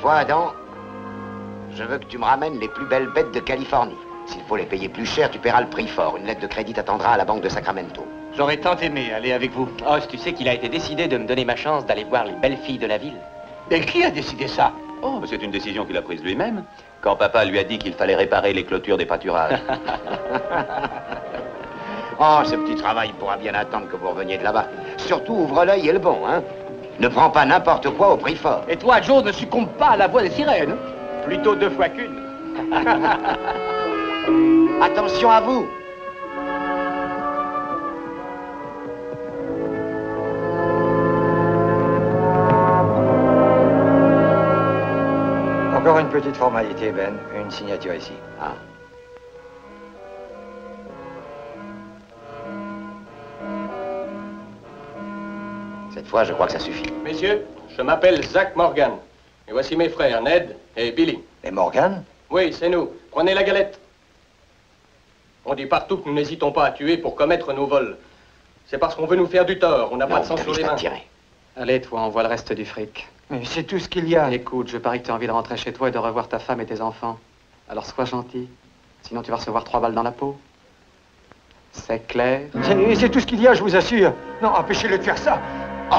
fois, Adam, je veux que tu me ramènes les plus belles bêtes de Californie. S'il faut les payer plus cher, tu paieras le prix fort. Une lettre de crédit t'attendra à la banque de Sacramento. J'aurais tant aimé aller avec vous. Oh, tu sais qu'il a été décidé de me donner ma chance d'aller voir les belles filles de la ville. Mais qui a décidé ça? Oh, c'est une décision qu'il a prise lui-même, quand papa lui a dit qu'il fallait réparer les clôtures des pâturages. Oh, ce petit travail pourra bien attendre que vous reveniez de là-bas. Surtout, ouvre l'œil et le bon, hein. Ne prends pas n'importe quoi au prix fort. Et toi, Joe, ne succombe pas à la voix des sirènes. Plutôt 2 fois qu'une. Attention à vous. Encore une petite formalité, Ben. Une signature ici. Ah. Cette fois, je crois que ça suffit. Messieurs, je m'appelle Zach Morgan. Et voici mes frères, Ned et Billy. Et Morgan? Oui, c'est nous. Prenez la galette. On dit partout que nous n'hésitons pas à tuer pour commettre nos vols. C'est parce qu'on veut nous faire du tort. On n'a pas de sang sur les mains. Allez, toi, on voit le reste du fric. Mais c'est tout ce qu'il y a. Écoute, je parie que tu as envie de rentrer chez toi et de revoir ta femme et tes enfants. Alors sois gentil. Sinon, tu vas recevoir 3 balles dans la peau. C'est clair? C'est tout ce qu'il y a, je vous assure. Non, empêchez-le de faire ça. Oh,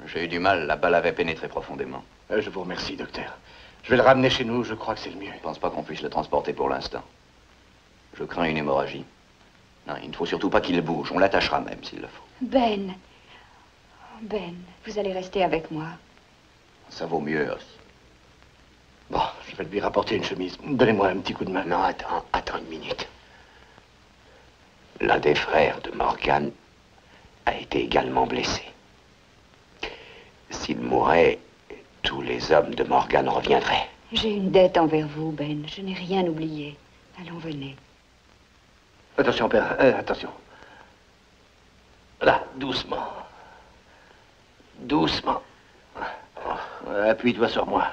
J'ai eu du mal, la balle avait pénétré profondément. Je vous remercie, docteur. Je vais le ramener chez nous, je crois que c'est le mieux. Je ne pense pas qu'on puisse le transporter pour l'instant. Je crains une hémorragie. Non, il ne faut surtout pas qu'il bouge. On l'attachera même s'il le faut. Ben. Ben, vous allez rester avec moi. Ça vaut mieux, Os. Bon, je vais lui rapporter une chemise. Donnez-moi un petit coup de main. Non, attends une minute. L'un des frères de Morgan a été également blessé. S'il mourait, tous les hommes de Morgan reviendraient. J'ai une dette envers vous, Ben. Je n'ai rien oublié. Allons, venez. Attention, père, attention. Là, doucement. Doucement. Appuie-toi sur moi.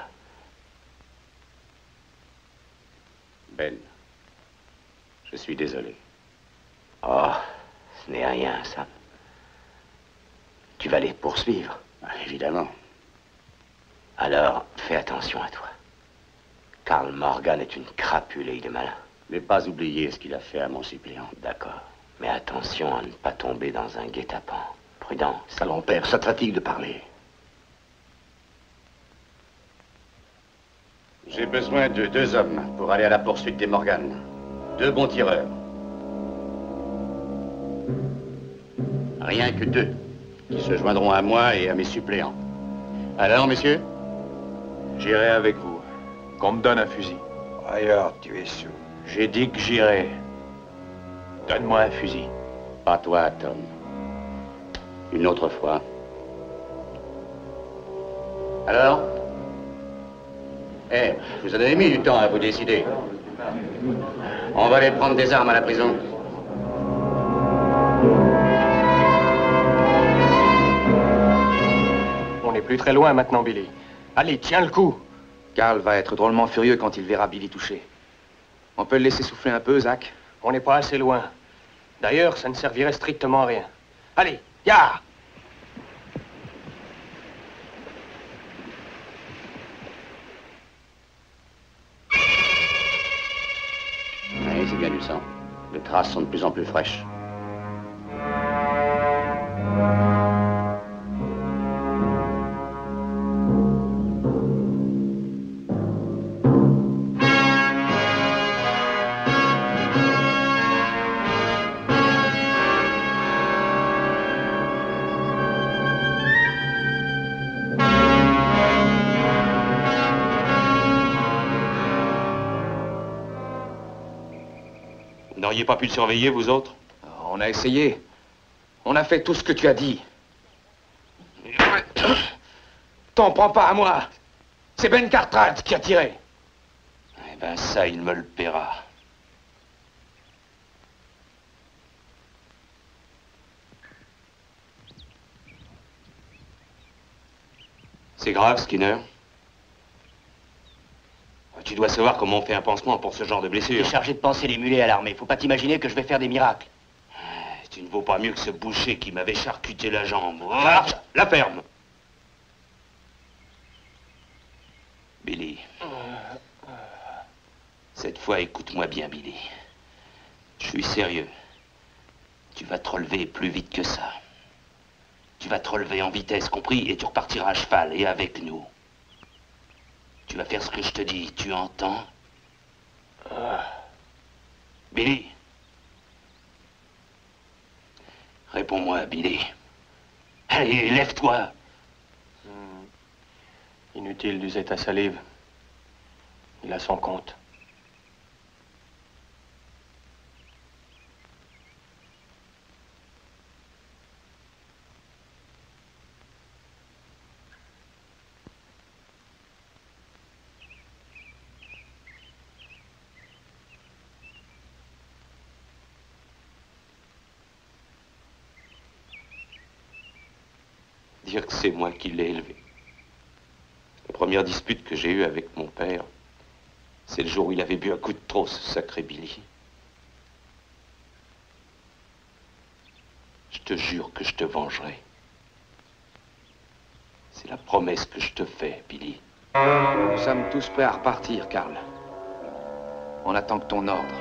Ben, je suis désolé. Oh, ce n'est rien, Sam. Tu vas les poursuivre. Évidemment. Alors, fais attention à toi. Karl Morgan est une crapule et il est malin. N'ai pas oublié ce qu'il a fait à mon suppléant. D'accord. Mais attention à ne pas tomber dans un guet-apens. Prudence. Allons, père, ça te fatigue de parler. J'ai besoin de 2 hommes pour aller à la poursuite des Morgan. 2 bons tireurs. Rien que 2, qui se joindront à moi et à mes suppléants. Alors, messieurs? J'irai avec vous. Qu'on me donne un fusil. Ailleurs, tu es sous. J'ai dit que j'irai. Donne-moi un fusil. Pas toi, Tom. Une autre fois. Alors? Eh, vous avez mis du temps à vous décider. On va aller prendre des armes à la prison. On n'est plus très loin maintenant, Billy. Allez, tiens le coup. Karl va être drôlement furieux quand il verra Billy touché. On peut le laisser souffler un peu, Zach? On n'est pas assez loin. D'ailleurs, ça ne servirait strictement à rien. Allez, ya! Oui, c'est bien du sang. Les traces sont de plus en plus fraîches. Vous n'auriez pas pu le surveiller, vous autres? On a essayé. On a fait tout ce que tu as dit. T'en prends pas à moi. C'est Ben Cartwright qui a tiré. Eh ben ça, il me le paiera. C'est grave, Skinner. Tu dois savoir comment on fait un pansement pour ce genre de blessure. T'es chargé de panser les mulets à l'armée. Faut pas t'imaginer que je vais faire des miracles. Tu ne vaux pas mieux que ce boucher qui m'avait charcuté la jambe. Marche, la ferme. Billy. Cette fois, écoute-moi bien, Billy. Je suis sérieux. Tu vas te relever plus vite que ça. Tu vas te relever en vitesse, compris? Et tu repartiras à cheval et avec nous. Tu vas faire ce que je te dis, tu entends? Billy. Réponds-moi, Billy. Allez, lève-toi. Inutile d'user ta salive. Il a son compte. Dire que c'est moi qui l'ai élevé. La première dispute que j'ai eue avec mon père, c'est le jour où il avait bu un coup de trop, ce sacré Billy. Je te jure que je te vengerai. C'est la promesse que je te fais, Billy. Nous sommes tous prêts à repartir, Carl. On attend que ton ordre.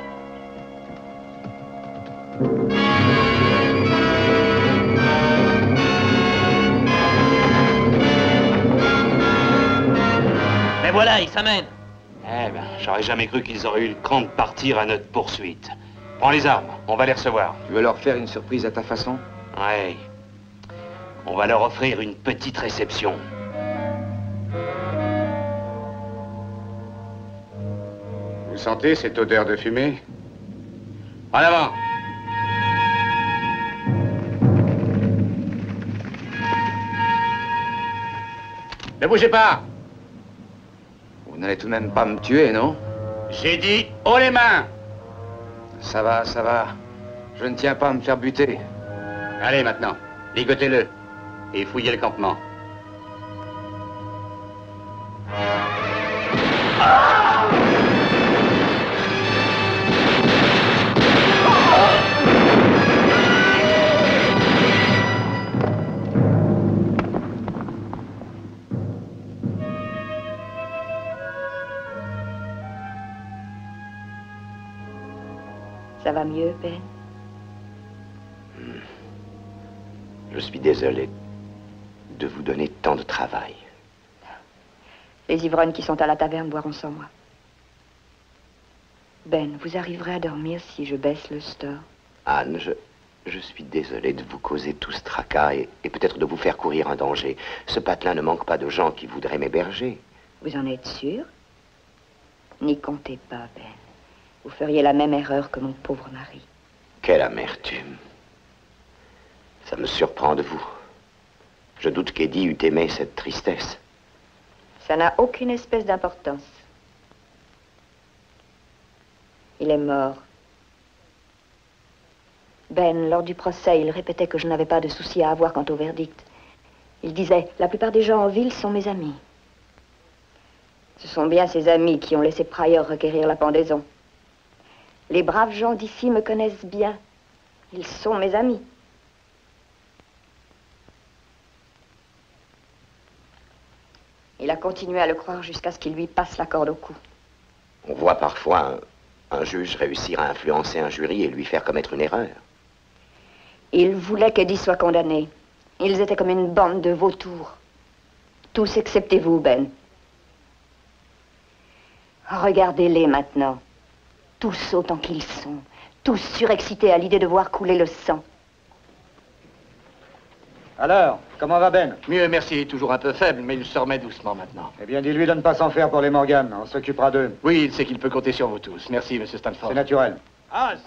Mais voilà, il s'amène. Eh ben, j'aurais jamais cru qu'ils auraient eu le cran de partir à notre poursuite. Prends les armes, on va les recevoir. Tu veux leur faire une surprise à ta façon? Ouais. On va leur offrir une petite réception. Vous sentez cette odeur de fumée? En avant! Ne bougez pas! Vous n'allez tout de même pas me tuer, non? J'ai dit haut les mains! Ça va, ça va. Je ne tiens pas à me faire buter. Allez maintenant, ligotez-le et fouillez le campement. Ça va mieux, Ben? Je suis désolé de vous donner tant de travail. Les ivrognes qui sont à la taverne boiront sans moi. Ben, vous arriverez à dormir si je baisse le store? Anne, je suis désolé de vous causer tout ce tracas et peut-être de vous faire courir un danger. Ce patelin ne manque pas de gens qui voudraient m'héberger. Vous en êtes sûr? N'y comptez pas, Ben. Vous feriez la même erreur que mon pauvre mari. Quelle amertume. Ça me surprend de vous. Je doute qu'Eddie eût aimé cette tristesse. Ça n'a aucune espèce d'importance. Il est mort. Ben, lors du procès, il répétait que je n'avais pas de souci à avoir quant au verdict. Il disait, la plupart des gens en ville sont mes amis. Ce sont bien ces amis qui ont laissé Pryor requérir la pendaison. Les braves gens d'ici me connaissent bien. Ils sont mes amis. Il a continué à le croire jusqu'à ce qu'il lui passe la corde au cou. On voit parfois un juge réussir à influencer un jury et lui faire commettre une erreur. Il voulait qu'Eddie soit condamné. Ils étaient comme une bande de vautours. Tous excepté vous, Ben. Regardez-les maintenant. Tous autant qu'ils sont. Tous surexcités à l'idée de voir couler le sang. Alors, comment va Ben? Mieux, merci. Toujours un peu faible, mais il se remet doucement maintenant. Eh bien, dis-lui de ne pas s'en faire pour les Morgan. On s'occupera d'eux. Oui, il sait qu'il peut compter sur vous tous. Merci, monsieur Stanford. C'est naturel. As,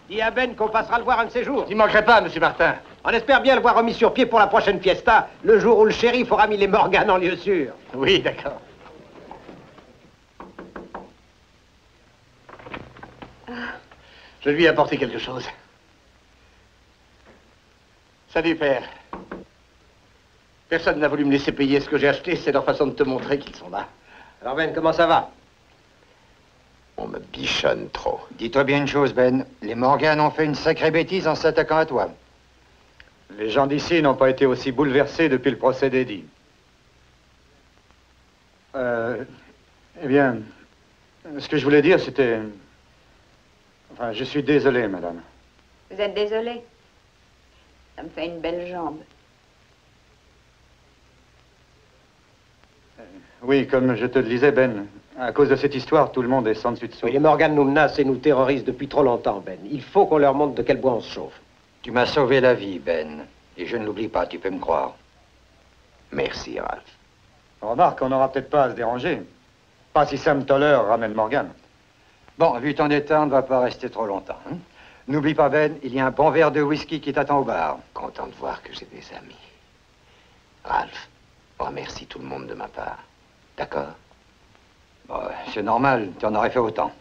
Dis à Ben qu'on passera le voir un de ces jours. J'y manquerai pas, monsieur Martin. On espère bien le voir remis sur pied pour la prochaine fiesta, le jour où le shérif aura mis les Morgan en lieu sûr. Oui, d'accord. Je lui ai apporté quelque chose. Salut, père. Personne n'a voulu me laisser payer ce que j'ai acheté, c'est leur façon de te montrer qu'ils sont là. Alors Ben, comment ça va? On me bichonne trop. Dis-toi bien une chose, Ben. Les Morgan ont fait une sacrée bêtise en s'attaquant à toi. Les gens d'ici n'ont pas été aussi bouleversés depuis le procès d'Eddie. Eh bien, ce que je voulais dire, c'était... Enfin, je suis désolé, madame. Vous êtes désolé? Ça me fait une belle jambe. Oui, comme je te le disais, Ben, à cause de cette histoire, tout le monde est sans dessus dessous. Oui, les Morgan nous menacent et nous terrorisent depuis trop longtemps, Ben. Il faut qu'on leur montre de quel bois on se chauffe. Tu m'as sauvé la vie, Ben. Et je ne l'oublie pas, tu peux me croire. Merci, Ralph. Remarque, on n'aura peut-être pas à se déranger. Pas si Sam Toller ramène Morgan. Bon, vu ton état, on ne va pas rester trop longtemps. Hein? N'oublie pas, Ben, il y a un bon verre de whisky qui t'attend au bar. Content de voir que j'ai des amis. Ralph, remercie tout le monde de ma part. D'accord? Bon, c'est normal, tu en aurais fait autant.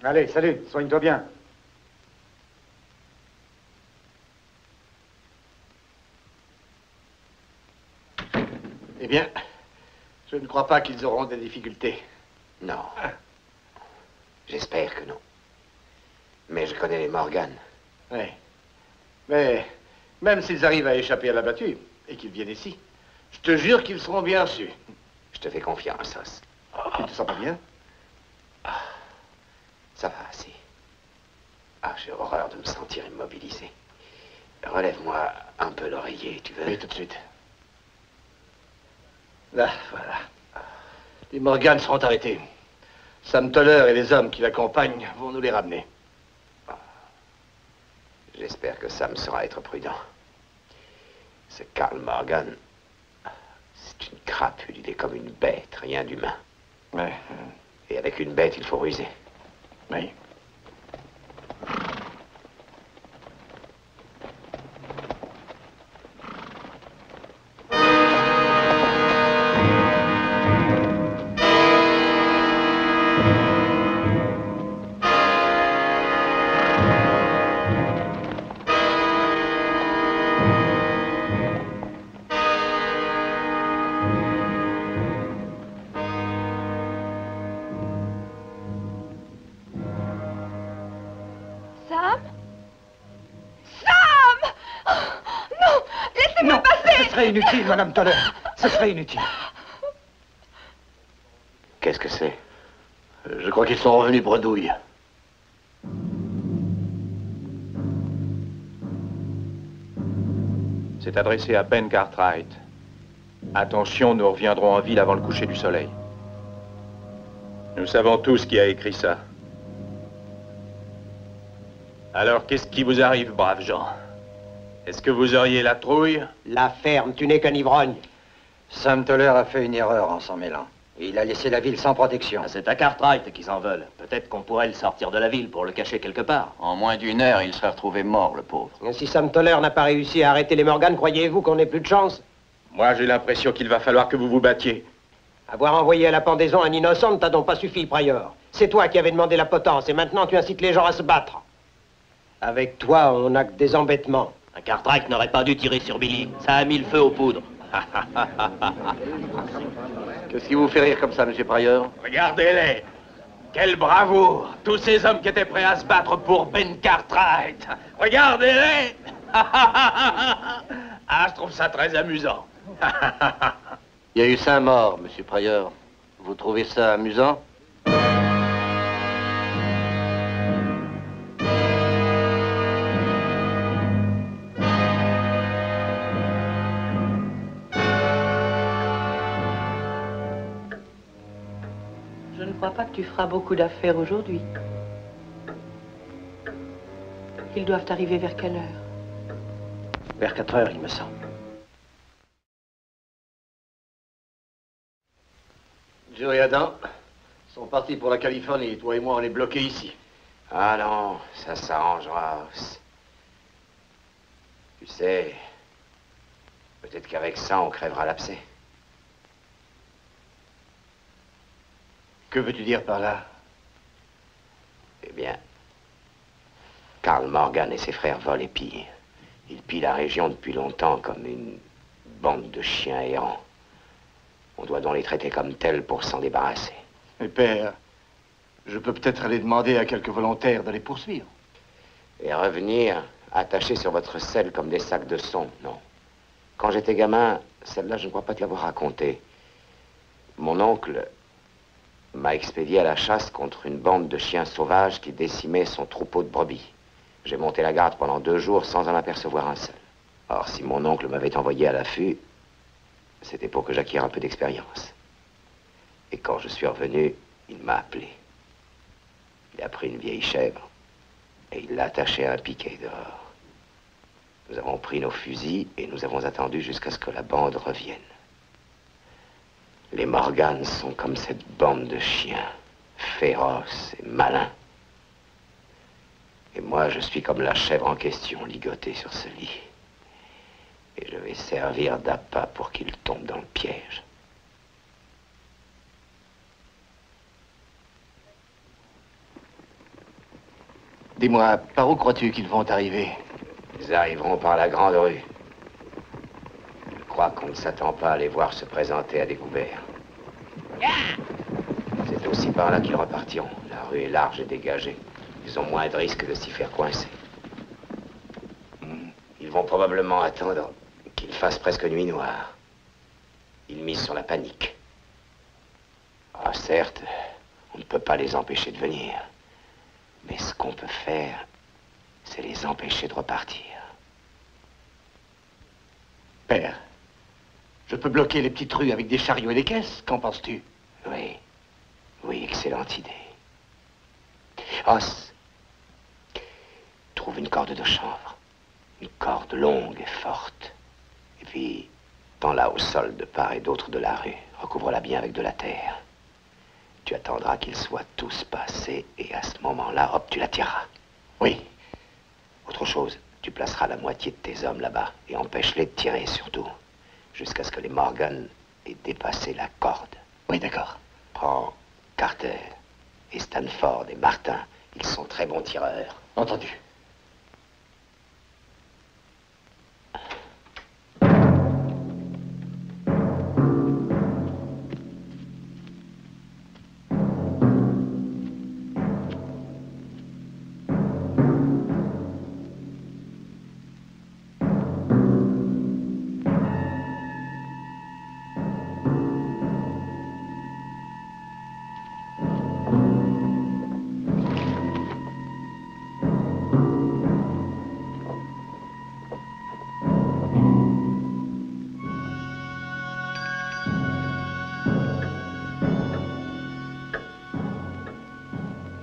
Allez, salut, soigne-toi bien. Eh bien, je ne crois pas qu'ils auront des difficultés. Non. J'espère que non. Mais je connais les Morgan. Oui. Mais même s'ils arrivent à échapper à la battue et qu'ils viennent ici, je te jure qu'ils seront bien reçus. Je te fais confiance, Os. Tu te sens pas bien? Ça va assez. Ah, j'ai horreur de me sentir immobilisé. Relève-moi un peu l'oreiller, tu veux? Oui, tout de suite. Là, voilà. Les Morgan seront arrêtés. Sam Toller et les hommes qui l'accompagnent vont nous les ramener. J'espère que Sam saura être prudent. Ce Karl Morgan, c'est une crapule, il est comme une bête, rien d'humain. Ouais. Et avec une bête, il faut ruser. Oui. Inutile, Madame Toller. Ce serait inutile. Qu'est-ce que c'est? Je crois qu'ils sont revenus bredouille. C'est adressé à Ben Cartwright. Attention, nous reviendrons en ville avant le coucher du soleil. Nous savons tous qui a écrit ça. Alors, qu'est-ce qui vous arrive, braves gens? Est-ce que vous auriez la trouille? La ferme, tu n'es qu'un ivrogne. Sam Toller a fait une erreur en s'en mêlant. Il a laissé la ville sans protection. C'est à Cartwright qu'ils en veulent. Peut-être qu'on pourrait le sortir de la ville pour le cacher quelque part. En moins d'une heure, il serait retrouvé mort, le pauvre. Et si Sam Toller n'a pas réussi à arrêter les Morgan, croyez-vous qu'on ait plus de chance? Moi, j'ai l'impression qu'il va falloir que vous vous battiez. Avoir envoyé à la pendaison un innocent ne t'a donc pas suffi, Pryor. C'est toi qui avais demandé la potence, et maintenant tu incites les gens à se battre. Avec toi, on n'a que des embêtements. Cartwright n'aurait pas dû tirer sur Billy. Ça a mis le feu aux poudres. Qu'est-ce qui vous fait rire comme ça, monsieur Pryor? Regardez-les. Quelle bravoure. Tous ces hommes qui étaient prêts à se battre pour Ben Cartwright. Regardez-les. Ah, je trouve ça très amusant. Il y a eu 5 morts, monsieur Pryor. Vous trouvez ça amusant? Je ne crois pas que tu feras beaucoup d'affaires aujourd'hui. Ils doivent arriver vers quelle heure? Vers 4 heures, il me semble. Joe et Adam sont partis pour la Californie. Toi et moi, on est bloqués ici. Ah non, ça s'arrangera. Tu sais, peut-être qu'avec ça, on crèvera l'abcès. Que veux-tu dire par là? Eh bien, Karl Morgan et ses frères volent et pillent. Ils pillent la région depuis longtemps comme une bande de chiens errants. On doit donc les traiter comme tels pour s'en débarrasser. Mais père, je peux peut-être aller demander à quelques volontaires de les poursuivre. Et revenir attachés sur votre selle comme des sacs de son, non. Quand j'étais gamin, celle-là, je ne crois pas te l'avoir racontée. Mon oncle m'a expédié à la chasse contre une bande de chiens sauvages qui décimaient son troupeau de brebis. J'ai monté la garde pendant 2 jours sans en apercevoir un seul. Or, si mon oncle m'avait envoyé à l'affût, c'était pour que j'acquière un peu d'expérience. Et quand je suis revenu, il m'a appelé. Il a pris une vieille chèvre et il l'a attachée à un piquet dehors. Nous avons pris nos fusils et nous avons attendu jusqu'à ce que la bande revienne. Les Morgans sont comme cette bande de chiens, féroces et malins. Et moi, je suis comme la chèvre en question, ligotée sur ce lit. Et je vais servir d'appât pour qu'il tombe dans le piège. Dis-moi, par où crois-tu qu'ils vont arriver? Ils arriveront par la grande rue. Je crois qu'on ne s'attend pas à les voir se présenter à découvert. C'est aussi par là qu'ils repartiront. La rue est large et dégagée. Ils ont moins de risques de s'y faire coincer. Ils vont probablement attendre qu'il fasse presque nuit noire. Ils misent sur la panique. Ah, certes, on ne peut pas les empêcher de venir. Mais ce qu'on peut faire, c'est les empêcher de repartir. Père, je peux bloquer les petites rues avec des chariots et des caisses, qu'en penses-tu? Oui, oui, excellente idée. Os, trouve une corde de chanvre. Une corde longue et forte. Et puis, tends-la au sol de part et d'autre de la rue. Recouvre-la bien avec de la terre. Tu attendras qu'ils soient tous passés et à ce moment-là, hop, tu la tireras. Oui. Autre chose, tu placeras la moitié de tes hommes là-bas et empêche-les de tirer surtout, jusqu'à ce que les Morgan aient dépassé la corde. Oui, d'accord. Prends Carter et Stanford et Martin. Ils sont très bons tireurs. Entendu.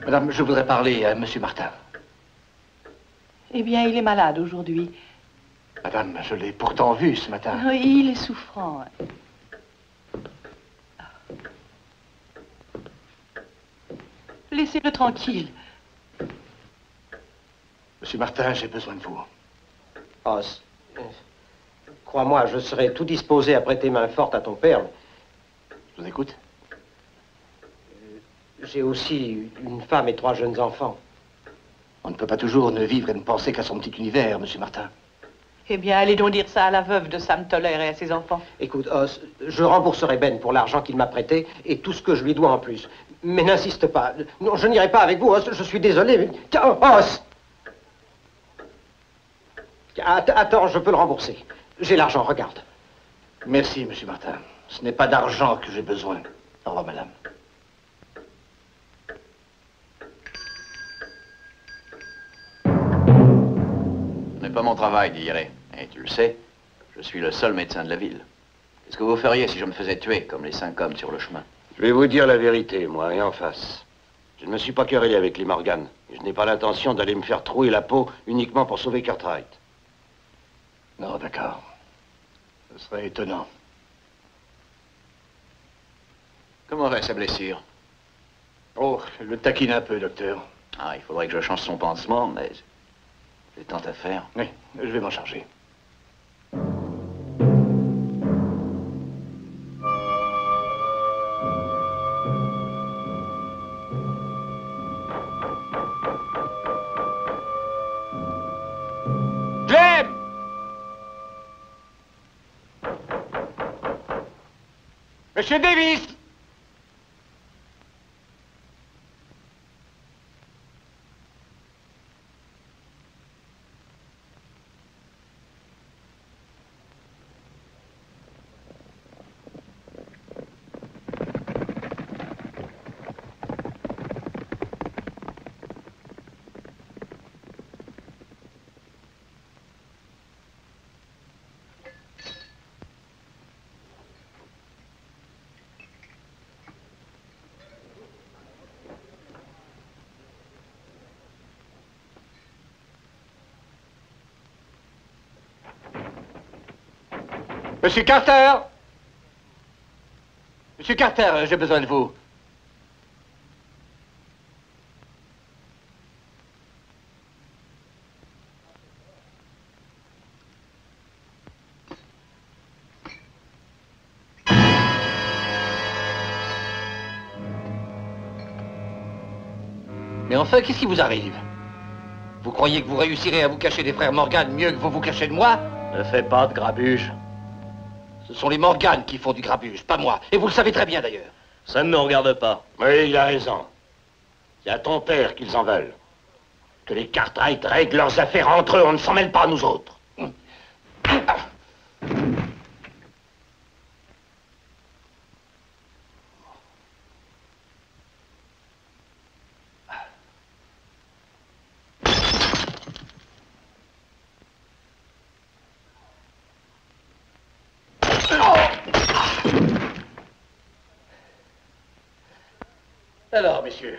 Madame, je voudrais parler à Monsieur Martin. Eh bien, il est malade aujourd'hui. Madame, je l'ai pourtant vu ce matin. Oui, il est souffrant. Laissez-le tranquille. Monsieur Martin, j'ai besoin de vous. Os, crois-moi, je serai tout disposé à prêter main forte à ton père. Je vous écoute. J'ai aussi une femme et 3 jeunes enfants. On ne peut pas toujours ne vivre et ne penser qu'à son petit univers, Monsieur Martin. Eh bien, allez donc dire ça à la veuve de Sam Toller et à ses enfants. Écoute, Os, je rembourserai Ben pour l'argent qu'il m'a prêté et tout ce que je lui dois en plus. Mais n'insiste pas. Non, je n'irai pas avec vous, Os. Je suis désolé, mais... Tiens, Os! Attends, je peux le rembourser. J'ai l'argent, regarde. Merci, Monsieur Martin. Ce n'est pas d'argent que j'ai besoin. Au revoir, madame. Ce n'est pas mon travail d'y aller. Et tu le sais, je suis le seul médecin de la ville. Qu'est-ce que vous feriez si je me faisais tuer, comme les 5 hommes sur le chemin? Je vais vous dire la vérité, moi, et en face. Je ne me suis pas querellé avec les Morgan. Et je n'ai pas l'intention d'aller me faire trouer la peau uniquement pour sauver Cartwright. Non, d'accord. Ce serait étonnant. Comment va sa blessure? Oh, je le taquine un peu, docteur. Ah, il faudrait que je change son pansement, mais j'ai tant à faire. Oui, je vais m'en charger. Clem! Monsieur Davis! Monsieur Carter! Monsieur Carter, j'ai besoin de vous. Mais enfin, qu'est-ce qui vous arrive? Vous croyez que vous réussirez à vous cacher des frères Morgan mieux que vous vous cachez de moi? Ne fais pas de grabuge. Ce sont les Morgan qui font du grabuge, pas moi. Et vous le savez très bien, d'ailleurs. Ça ne me regarde pas. Oui, il a raison. C'est à ton père qu'ils en veulent. Que les Cartwright règlent leurs affaires entre eux, on ne s'en mêle pas, nous autres. Alors, messieurs,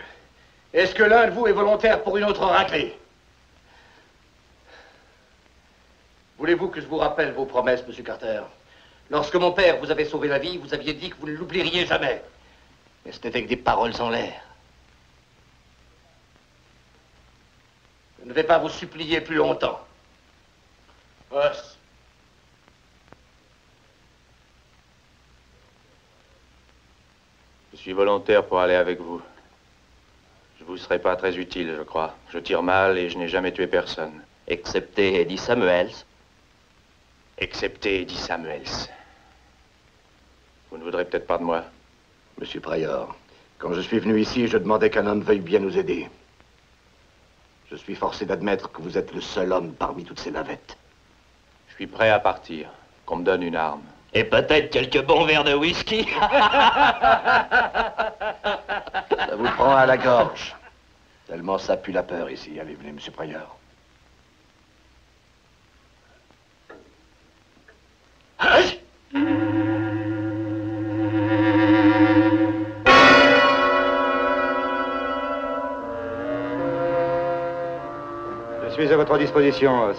est-ce que l'un de vous est volontaire pour une autre raclée? Voulez-vous que je vous rappelle vos promesses, monsieur Carter? Lorsque mon père vous avait sauvé la vie, vous aviez dit que vous ne l'oublieriez jamais. Mais c'était avec des paroles en l'air. Je ne vais pas vous supplier plus longtemps. Os. Je suis volontaire pour aller avec vous. Je vous serai pas très utile, je crois. Je tire mal et je n'ai jamais tué personne. Excepté Eddie Samuels. Excepté Eddie Samuels. Vous ne voudrez peut-être pas de moi. Monsieur Pryor, quand je suis venu ici, je demandais qu'un homme veuille bien nous aider. Je suis forcé d'admettre que vous êtes le seul homme parmi toutes ces navettes. Je suis prêt à partir. Qu'on me donne une arme. Et peut-être quelques bons verres de whisky. Ça vous prend à la gorge. Tellement ça pue la peur ici. Allez, venez, monsieur Pryor. Je suis à votre disposition, Os.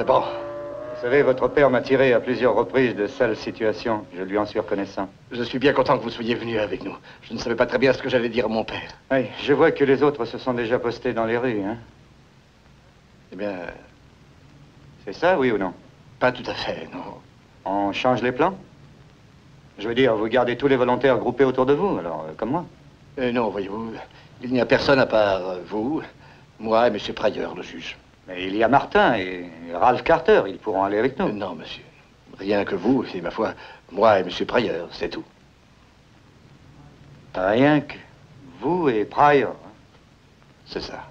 Bon. Vous savez, votre père m'a tiré à plusieurs reprises de sales situations. Je lui en suis reconnaissant. Je suis bien content que vous soyez venu avec nous. Je ne savais pas très bien ce que j'allais dire à mon père. Oui, je vois que les autres se sont déjà postés dans les rues, hein? Eh bien... C'est ça, oui ou non? Pas tout à fait, non. On change les plans? Je veux dire, vous gardez tous les volontaires groupés autour de vous, alors, comme moi. Non, voyez-vous, il n'y a personne à part vous, moi et monsieur Pryor, le juge. Mais il y a Martin et Ralph Carter, ils pourront aller avec nous. Non, monsieur. Rien que vous, et ma foi, moi et monsieur Pryor, c'est tout. Rien que vous et Pryor. C'est ça.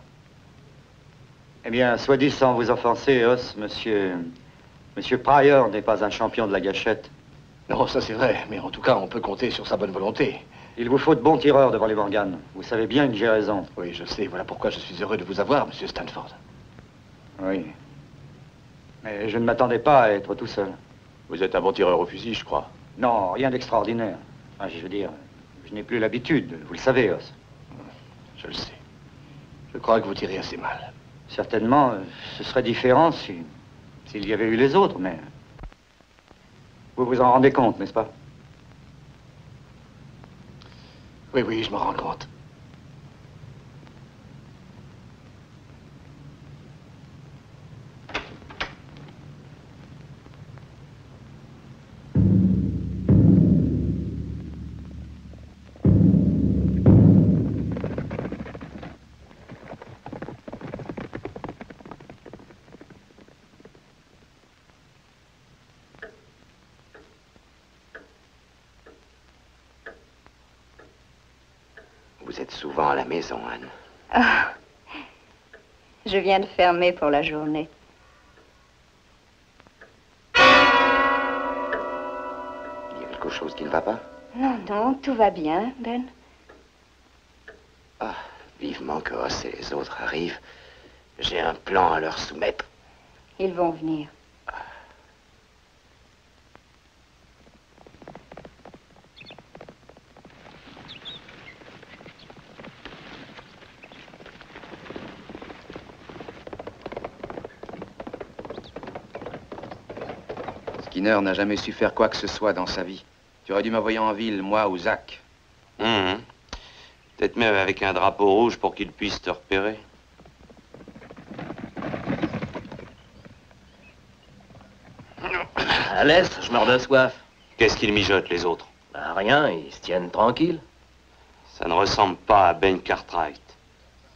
Eh bien, soit dit sans vous offenser, Os, Monsieur Pryor n'est pas un champion de la gâchette. Non, ça c'est vrai, mais en tout cas, on peut compter sur sa bonne volonté. Il vous faut de bons tireurs devant les Morgan. Vous savez bien que j'ai raison. Oui, je sais. Voilà pourquoi je suis heureux de vous avoir, monsieur Stanford. Oui. Mais je ne m'attendais pas à être tout seul. Vous êtes un bon tireur au fusil, je crois. Non, rien d'extraordinaire. Enfin, je veux dire, je n'ai plus l'habitude, vous le savez, Os. Je le sais. Je crois que vous tirez assez mal. Certainement, ce serait différent s'il y avait eu les autres, mais... Vous vous en rendez compte, n'est-ce pas? Oui, oui, je me rends compte. Vous êtes souvent à la maison, Anne. Ah, je viens de fermer pour la journée. Il y a quelque chose qui ne va pas? Non, non, tout va bien, Ben. Ah, vivement que Ross et les autres arrivent. J'ai un plan à leur soumettre. Ils vont venir. Skinner n'a jamais su faire quoi que ce soit dans sa vie. Tu aurais dû m'envoyer en ville, moi ou Zach. Peut-être même avec un drapeau rouge pour qu'il puisse te repérer. À l'est, je meurs de soif. Qu'est-ce qu'ils mijotent, les autres? Bah, rien, ils se tiennent tranquilles. Ça ne ressemble pas à Ben Cartwright.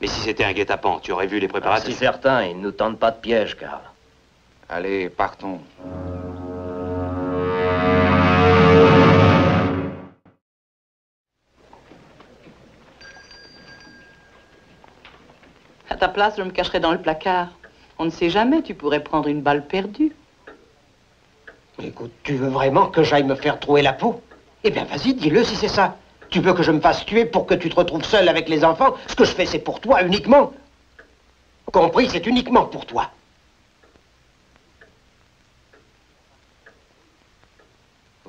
Mais si c'était un guet-apens, tu aurais vu les préparatifs. C'est certain, ils ne nous tentent pas de piège, Karl. Allez, partons. À ta place, je me cacherais dans le placard. On ne sait jamais, tu pourrais prendre une balle perdue. Écoute, tu veux vraiment que j'aille me faire trouer la peau? Eh bien, vas-y, dis-le si c'est ça. Tu veux que je me fasse tuer pour que tu te retrouves seul avec les enfants? Ce que je fais, c'est pour toi uniquement. Compris, c'est uniquement pour toi.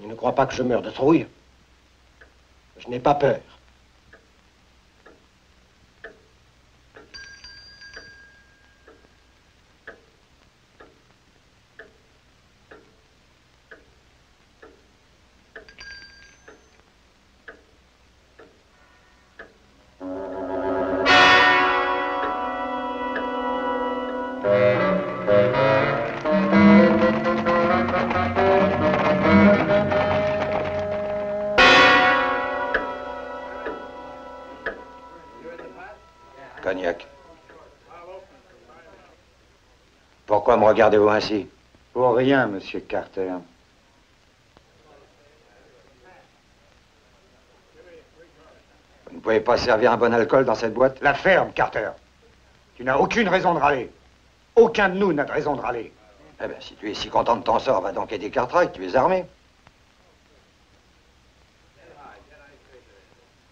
Je ne crois pas que je meure de trouille. Je n'ai pas peur. Cognac. Pourquoi me regardez-vous ainsi? Pour rien, monsieur Carter. Vous ne pouvez pas servir un bon alcool dans cette boîte? La ferme, Carter. Tu n'as aucune raison de râler. Aucun de nous n'a de raison de râler. Eh bien, si tu es si content de ton sort, va donc aider Cartwright, tu es armé.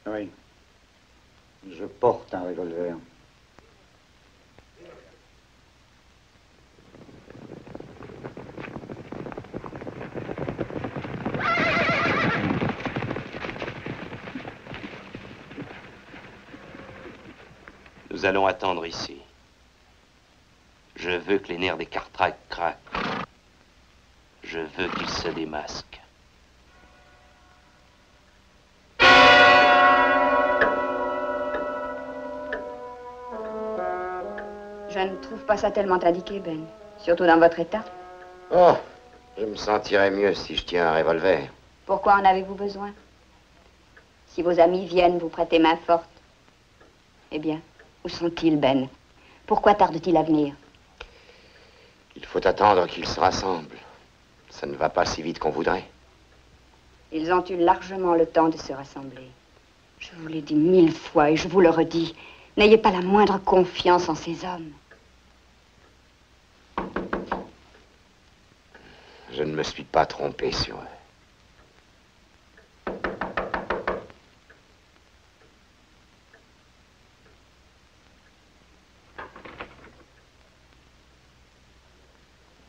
Oui. Je porte un revolver. Nous allons attendre ici. Je veux que les nerfs des Cartwright craquent. Je veux qu'ils se démasquent. Je ne trouve pas ça tellement indiqué, Ben. Surtout dans votre état. Oh, je me sentirais mieux si je tiens un revolver. Pourquoi en avez-vous besoin? Si vos amis viennent vous prêter main forte. Eh bien, où sont-ils, Ben? Pourquoi tarde-t-il à venir? Il faut attendre qu'ils se rassemblent. Ça ne va pas si vite qu'on voudrait. Ils ont eu largement le temps de se rassembler. Je vous l'ai dit 1000 fois et je vous le redis. N'ayez pas la moindre confiance en ces hommes. Je ne me suis pas trompé sur eux.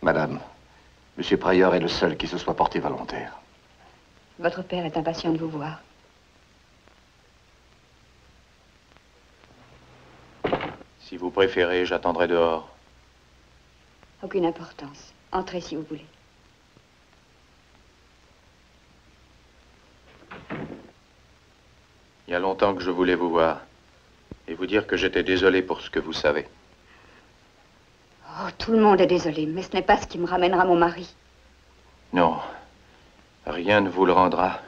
Madame, Monsieur Pryor est le seul qui se soit porté volontaire. Votre père est impatient de vous voir. Si vous préférez, j'attendrai dehors. Aucune importance. Entrez si vous voulez. Il y a longtemps que je voulais vous voir et vous dire que j'étais désolé pour ce que vous savez. Oh, tout le monde est désolé, mais ce n'est pas ce qui me ramènera mon mari. Non, rien ne vous le rendra.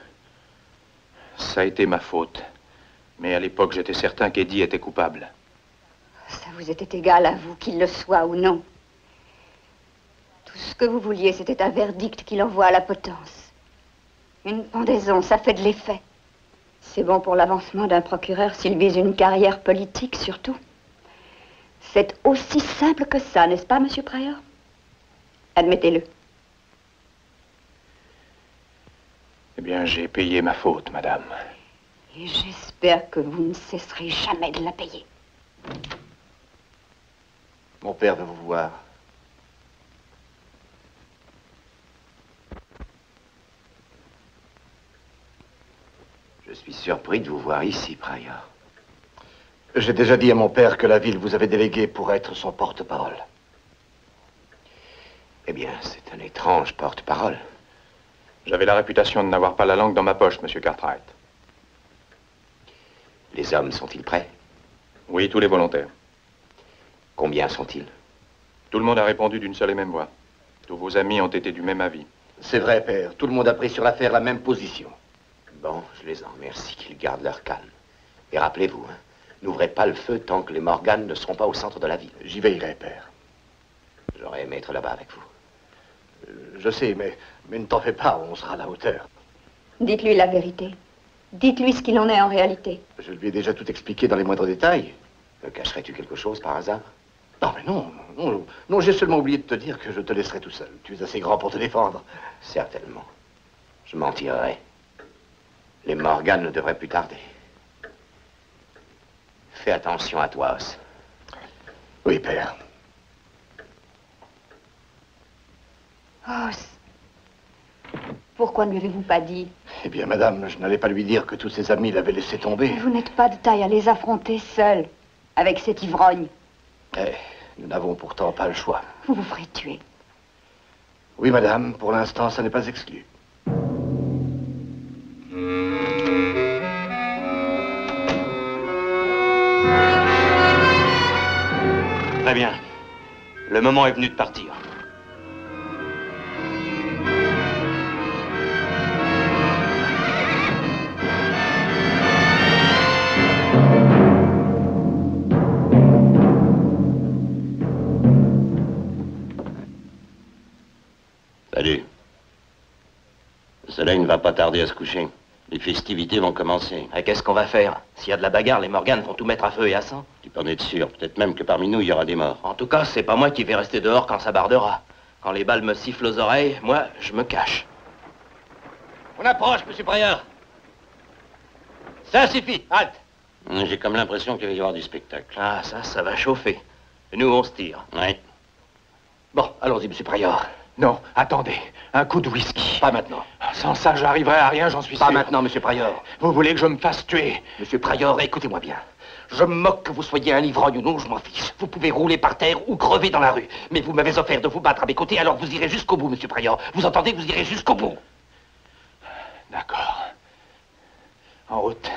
Ça a été ma faute. Mais à l'époque, j'étais certain qu'Eddie était coupable. Ça vous était égal à vous, qu'il le soit ou non. Tout ce que vous vouliez, c'était un verdict qui l'envoie à la potence. Une pendaison, ça fait de l'effet. C'est bon pour l'avancement d'un procureur s'il vise une carrière politique, surtout. C'est aussi simple que ça, n'est-ce pas, Monsieur Pryor? Admettez-le. Eh bien, j'ai payé ma faute, madame. Et j'espère que vous ne cesserez jamais de la payer. Mon père veut vous voir. Je suis surpris de vous voir ici, Pryor. J'ai déjà dit à mon père que la ville vous avait délégué pour être son porte-parole. Eh bien, c'est un étrange porte-parole. J'avais la réputation de n'avoir pas la langue dans ma poche, Monsieur Cartwright. Les hommes sont-ils prêts? Oui, tous les volontaires. Combien sont-ils? Tout le monde a répondu d'une seule et même voix. Tous vos amis ont été du même avis. C'est vrai, père. Tout le monde a pris sur l'affaire la même position. Bon, je les en remercie qu'ils gardent leur calme. Et rappelez-vous, hein, n'ouvrez pas le feu tant que les Morgan ne seront pas au centre de la ville. J'y veillerai, père. J'aurais aimé être là-bas avec vous. Je sais, mais ne t'en fais pas, on sera à la hauteur. Dites-lui la vérité. Dites-lui ce qu'il en est en réalité. Je lui ai déjà tout expliqué dans les moindres détails. Me cacherais-tu quelque chose par hasard? Non, mais non, j'ai seulement oublié de te dire que je te laisserai tout seul. Tu es assez grand pour te défendre. Certainement. Je m'en tirerai. Les Morgan ne devraient plus tarder. Fais attention à toi, Os. Oui, père. Os, pourquoi ne lui avez-vous pas dit? Eh bien, madame, je n'allais pas lui dire que tous ses amis l'avaient laissé tomber. Vous n'êtes pas de taille à les affronter seul, avec cet ivrogne. Eh, nous n'avons pourtant pas le choix. Vous vous ferez tuer. Oui, madame, pour l'instant, ça n'est pas exclu. Très bien. Le moment est venu de partir. Salut. Le soleil ne va pas tarder à se coucher. Les festivités vont commencer. Et qu'est-ce qu'on va faire? S'il y a de la bagarre, les Morgan vont tout mettre à feu et à sang. Tu peux en être sûr. Peut-être même que parmi nous, il y aura des morts. En tout cas, c'est pas moi qui vais rester dehors quand ça bardera. Quand les balles me sifflent aux oreilles, moi, je me cache. On approche, monsieur Pryor. Ça suffit, halte. J'ai comme l'impression qu'il va y avoir du spectacle. Ah, ça va chauffer. Et nous, on se tire. Oui. Bon, allons-y, monsieur Pryor. Non, attendez. Un coup de whisky. Pas maintenant. Sans ça, j'arriverai à rien, j'en suis sûr. Pas maintenant, monsieur Pryor. Vous voulez que je me fasse tuer? Monsieur Pryor, écoutez-moi bien. Je me moque que vous soyez un ivrogne ou non, je m'en fiche. Vous pouvez rouler par terre ou crever dans la rue. Mais vous m'avez offert de vous battre à mes côtés, alors vous irez jusqu'au bout, monsieur Pryor. Vous entendez? Vous irez jusqu'au bout. D'accord. En route.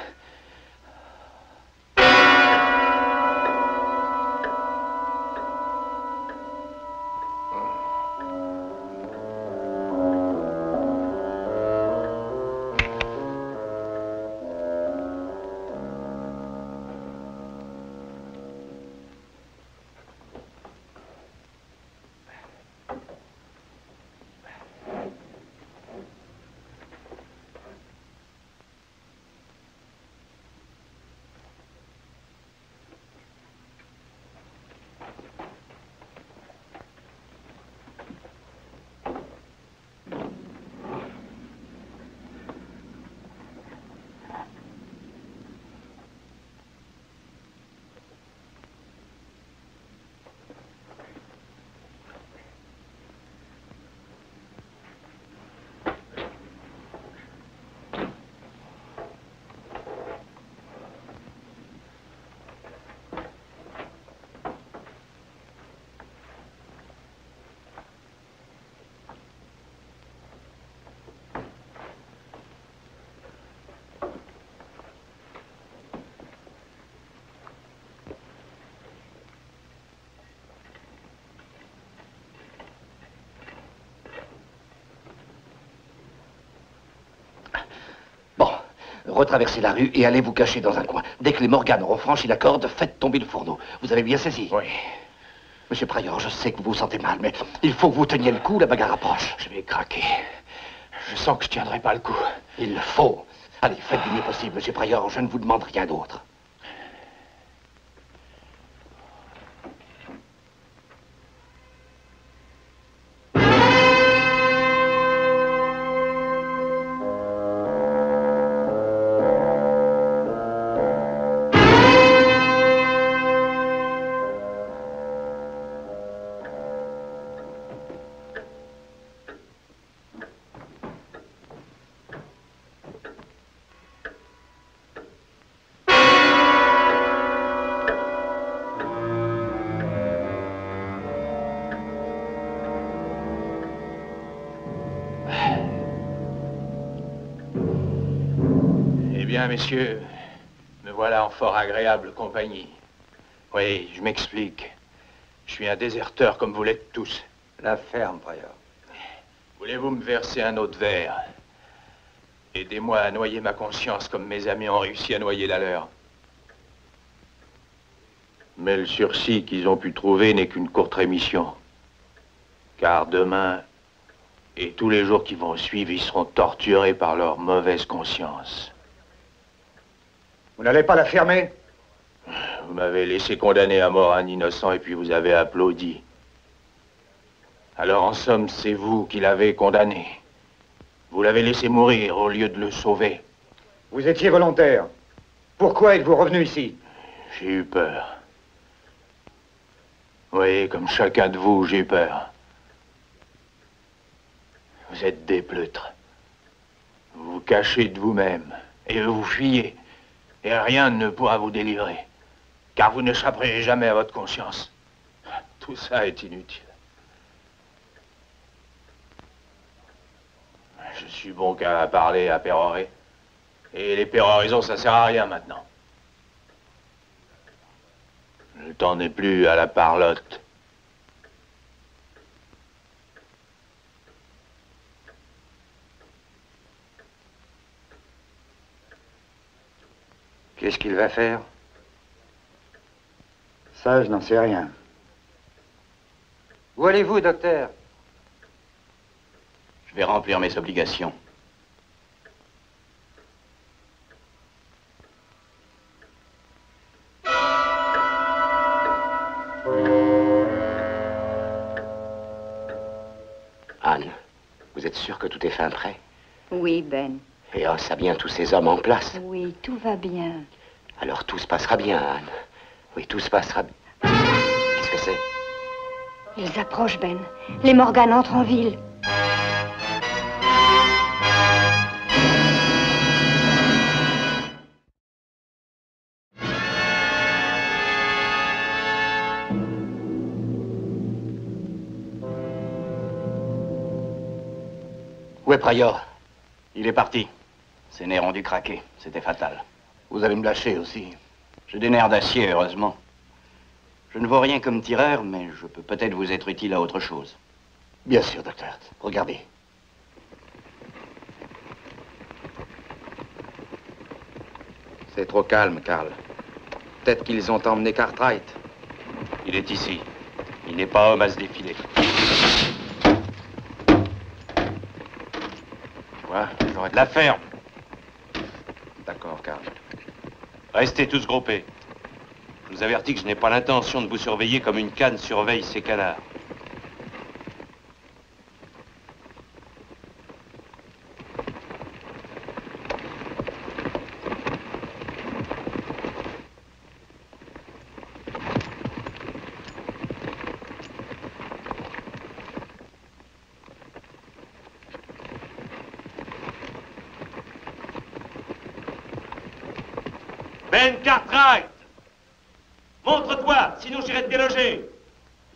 Retraversez la rue et allez vous cacher dans un coin. Dès que les Morgan auront franchi la corde, faites tomber le fourneau. Vous avez bien saisi? Oui. Monsieur Pryor, je sais que vous vous sentez mal, mais il faut que vous teniez le coup, la bagarre approche. Je vais craquer. Je sens que je tiendrai pas le coup. Il le faut. Allez, faites du mieux possible, monsieur Pryor, je ne vous demande rien d'autre. Messieurs, me voilà en fort agréable compagnie. Oui, je m'explique. Je suis un déserteur comme vous l'êtes tous. La ferme, Pryor. Voulez-vous me verser un autre verre? Aidez-moi à noyer ma conscience comme mes amis ont réussi à noyer la leur. Mais le sursis qu'ils ont pu trouver n'est qu'une courte rémission. Car demain, et tous les jours qui vont suivre, ils seront torturés par leur mauvaise conscience. Vous n'allez pas la fermer? Vous m'avez laissé condamner à mort un innocent et puis vous avez applaudi. Alors en somme, c'est vous qui l'avez condamné. Vous l'avez laissé mourir au lieu de le sauver. Vous étiez volontaire. Pourquoi êtes-vous revenu ici? J'ai eu peur. Oui, comme chacun de vous, j'ai eu peur. Vous êtes des pleutres. Vous vous cachez de vous-même et vous fuyez. Et rien ne pourra vous délivrer, car vous n'échapperez jamais à votre conscience. Tout ça est inutile. Je suis bon qu'à parler, à pérorer. Et les péroraisons, ça sert à rien maintenant. Le temps n'est plus à la parlotte. Qu'est-ce qu'il va faire? Ça, je n'en sais rien. Où allez-vous, docteur? Je vais remplir mes obligations. Anne, vous êtes sûre que tout est fin prêt? Oui, Ben. Et oh, ça a bien tous ces hommes en place. Oui, tout va bien. Alors tout se passera bien, Anne. Oui, tout se passera bien. Qu'est-ce que c'est? Ils approchent, Ben. Les Morgan entrent en ville. Où est Pryor? Il est parti. Ses nerfs ont dû craquer. C'était fatal. Vous allez me lâcher aussi. J'ai des nerfs d'acier, heureusement. Je ne vaux rien comme tireur, mais je peux peut-être vous être utile à autre chose. Bien sûr, docteur. Regardez. C'est trop calme, Carl. Peut-être qu'ils ont emmené Cartwright. Il est ici. Il n'est pas homme à se défiler. Quoi? J'aurais de la ferme. D'accord, Carl. Restez tous groupés. Je vous avertis que je n'ai pas l'intention de vous surveiller comme une canne surveille ses canards. Ben Cartwright! Montre-toi, sinon j'irai te déloger.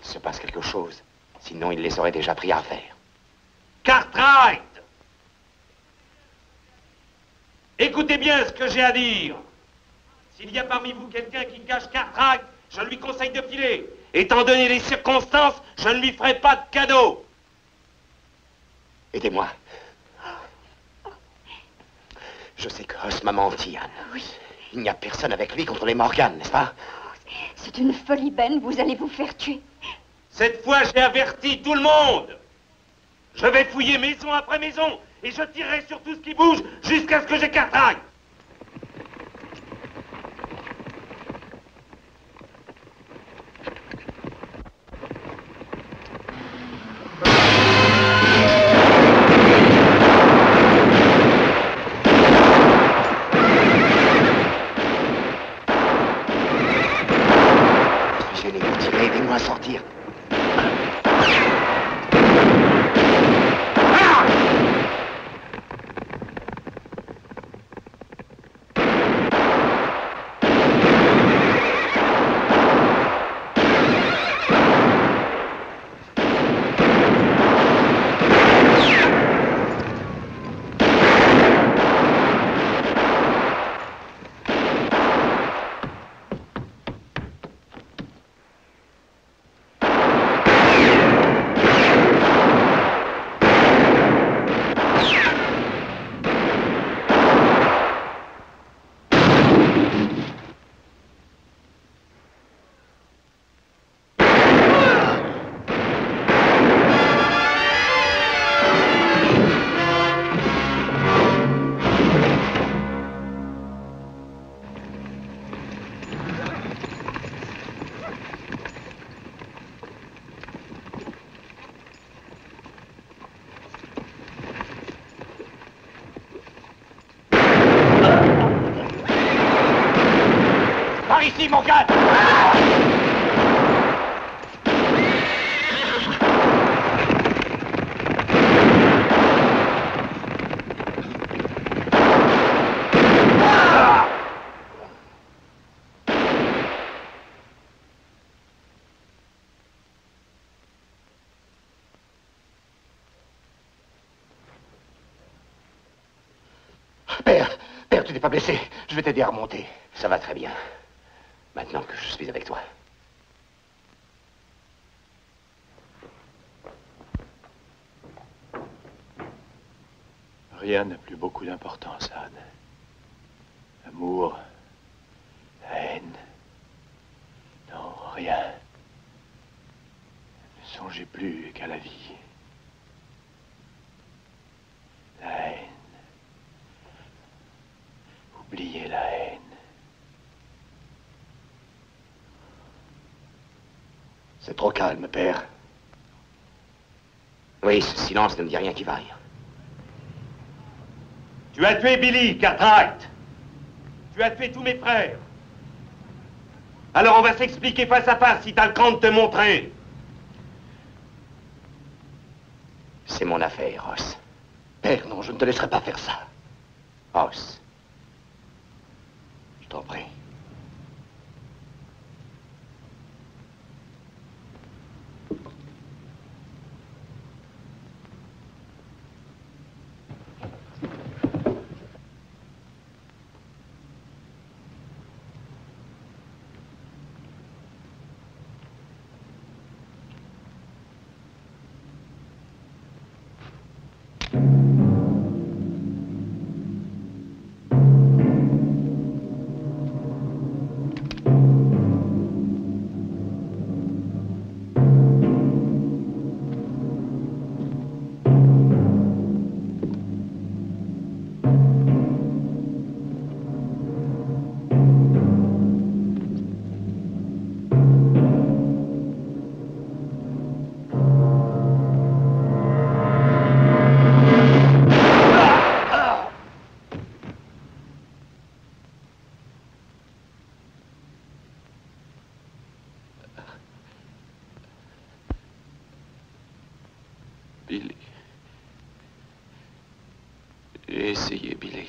Il se passe quelque chose. Sinon, il les aurait déjà pris à revers. Cartwright! Écoutez bien ce que j'ai à dire. S'il y a parmi vous quelqu'un qui cache Cartwright, je lui conseille de filer. Étant donné les circonstances, je ne lui ferai pas de cadeau. Aidez-moi. Je sais que Huss m'a menti, Anne. Oui. Il n'y a personne avec lui contre les Morgan, n'est-ce pas? C'est une folie, Ben. Vous allez vous faire tuer. Cette fois, j'ai averti tout le monde. Je vais fouiller maison après maison. et je tirerai sur tout ce qui bouge jusqu'à ce que j'ai Cartwright. Aidez-moi à sortir. Par ici, mon gars! Père, tu n'es pas blessé. Je vais t'aider à remonter. Ça va très bien. Maintenant que je suis avec toi. Rien n'a plus beaucoup d'importance, Anne. L'amour, la haine. Non, rien. Ne songez plus qu'à la vie. La haine. Oubliez la haine. C'est trop calme, père. Oui, ce silence ne me dit rien qui vaille. Tu as tué Billy, Cartwright. Tu as tué tous mes frères. Alors on va s'expliquer face à face si t'as le cran de te montrer. C'est mon affaire, Ross. Père, non, je ne te laisserai pas faire ça. Ross. Je t'en prie. Billy. J'ai essayé, Billy.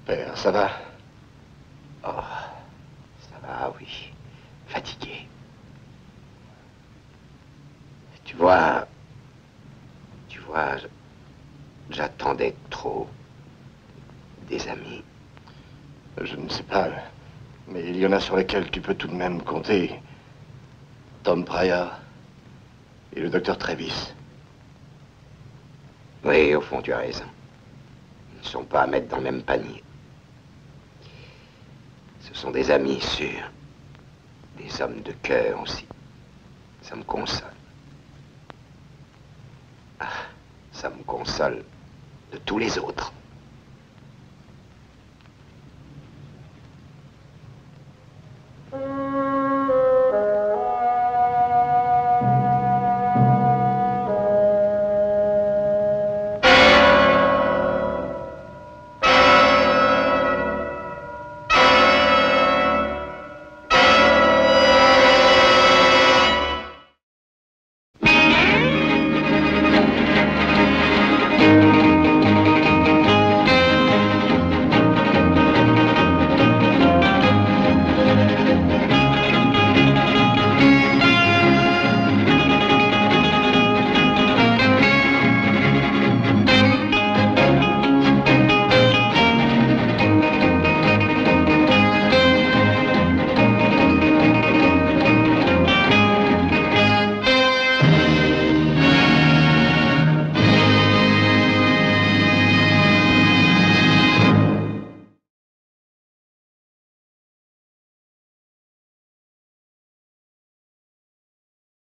Père, ça va? Oh, ça va, oui. Fatigué. Tu vois, j'attendais trop des amis. Je ne sais pas, mais il y en a sur lesquels tu peux tout de même compter. Tom Pryor et le docteur Travis. Oui, au fond, tu as raison. Ils ne sont pas à mettre dans le même panier. Ce sont des amis sûrs. Des hommes de cœur aussi. Ça me console. Ah, ça me console de tous les autres.